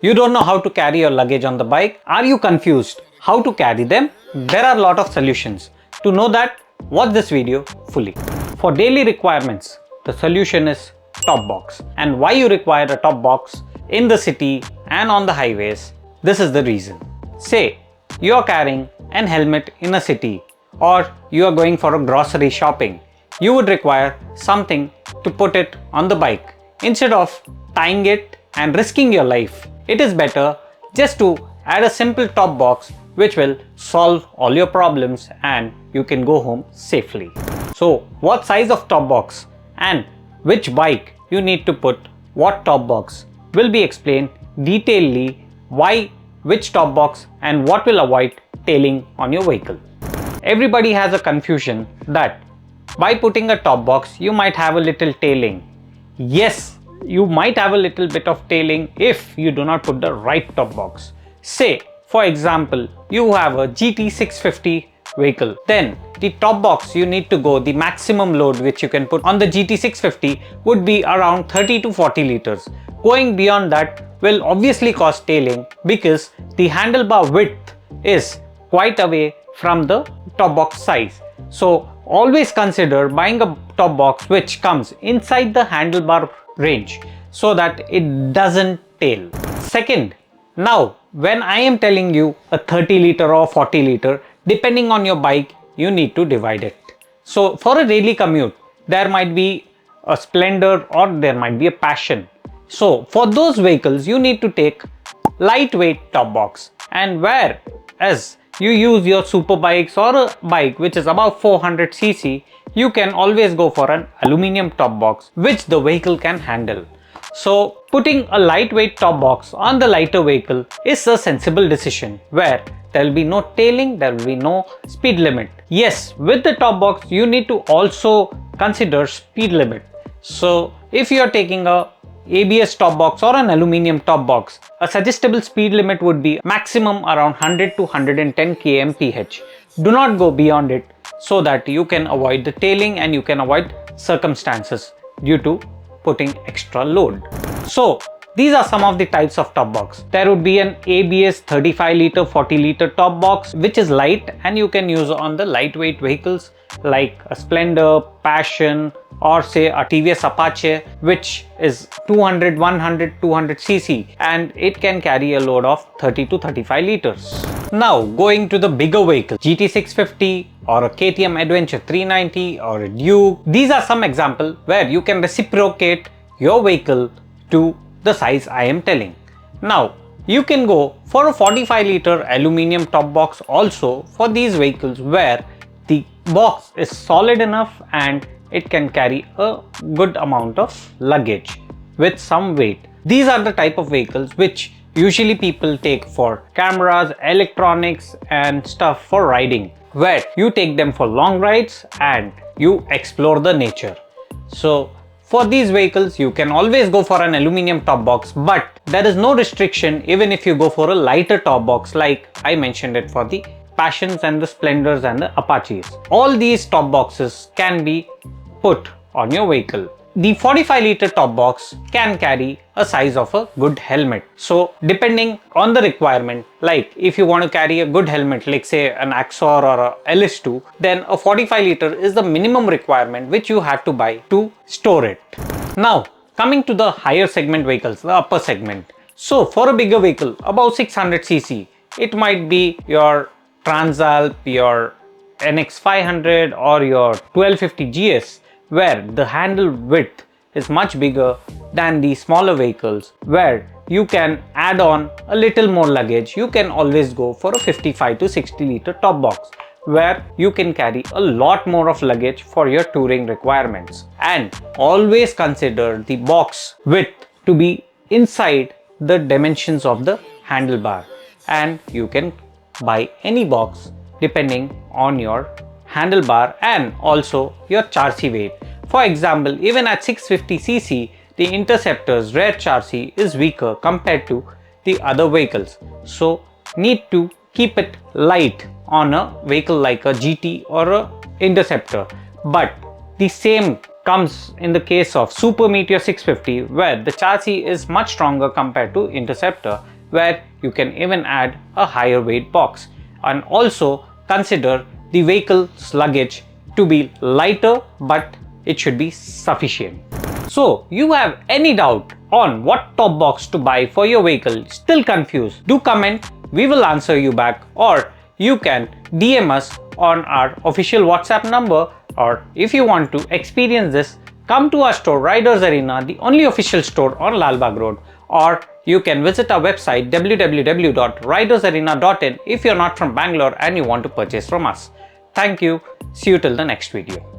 You don't know how to carry your luggage on the bike? Are you confused how to carry them? There are a lot of solutions. To know that, watch this video fully. For daily requirements, the solution is Topbox. And why you require a Topbox in the city and on the highways, this is the reason. Say, you are carrying an helmet in a city or you are going for a grocery shopping. You would require something to put it on the bike. Instead of tying it and risking your life, it is better just to add a simple top box which will solve all your problems and you can go home safely. So what size of top box and which bike you need to put what top box will be explained detailedly, why which top box and what will avoid tailing on your vehicle. Everybody has a confusion that by putting a top box you might have a little tailing. Yes, you might have a little bit of tailing if you do not put the right top box. Say, for example, you have a GT650 vehicle. Then the top box you need to go, the maximum load which you can put on the GT650 would be around 30 to 40 liters. Going beyond that will obviously cause tailing because the handlebar width is quite away from the top box size. So always consider buying a top box which comes inside the handlebar range so that it doesn't tail. Second, now when I am telling you a 30 liter or 40 liter, depending on your bike, you need to divide it. So for a daily commute, there might be a Splendor or there might be a Passion. So for those vehicles, you need to take lightweight top box, and whereas you use your super bikes or a bike which is about 400cc, you can always go for an aluminium top box which the vehicle can handle. So putting a lightweight top box on the lighter vehicle is a sensible decision where there will be no tailing, there will be no speed limit. Yes, with the top box you need to also consider speed limit. So if you are taking a ABS top box or an aluminium top box, a suggestible speed limit would be maximum around 100 to 110 kmph. Do not go beyond it so that you can avoid the tailing and you can avoid circumstances due to putting extra load. So these are some of the types of top box. There would be an ABS 35 liter 40 liter top box which is light and you can use on the lightweight vehicles like a Splendor, Passion, or say a TVS Apache which is 200, 100, 200cc and it can carry a load of 30 to 35 liters. Now going to the bigger vehicle, GT650 or a KTM Adventure 390 or a Duke. These are some examples where you can reciprocate your vehicle to the size I am telling. Now you can go for a 45 liter aluminium top box also for these vehicles where the box is solid enough and it can carry a good amount of luggage with some weight. These are the type of vehicles which usually people take for cameras, electronics and stuff for riding, where you take them for long rides and you explore the nature. So for these vehicles you can always go for an aluminium top box, but there is no restriction even if you go for a lighter top box like I mentioned it for the Passions and the Splendors and the Apaches. All these top boxes can be put on your vehicle. The 45 liter top box can carry a size of a good helmet. So depending on the requirement, like if you want to carry a good helmet like say an Axor or a LS2, then a 45 liter is the minimum requirement which you have to buy to store it. Now coming to the higher segment vehicles, the upper segment. So for a bigger vehicle above 600cc, it might be your Transalp, your NX500 or your 1250 GS, where the handle width is much bigger than the smaller vehicles, where you can add on a little more luggage. You can always go for a 55 to 60 liter top box where you can carry a lot more of luggage for your touring requirements. And always consider the box width to be inside the dimensions of the handlebar, and you can buy any box depending on your handlebar and also your chassis weight. For example, even at 650cc, the Interceptor's rear chassis is weaker compared to the other vehicles. So need to keep it light on a vehicle like a GT or a Interceptor. But the same comes in the case of Super Meteor 650, where the chassis is much stronger compared to Interceptor, where you can even add a higher weight box. And also consider the vehicle's luggage to be lighter, but it should be sufficient. So you have any doubt on what top box to buy for your vehicle, still confused, do comment, we will answer you back, or you can DM us on our official WhatsApp number, or if you want to experience this, come to our store Riders Arena, the only official store on Lalbagh Road, or you can visit our website www.ridersarena.in if you're not from Bangalore and you want to purchase from us. Thank you. See you till the next video.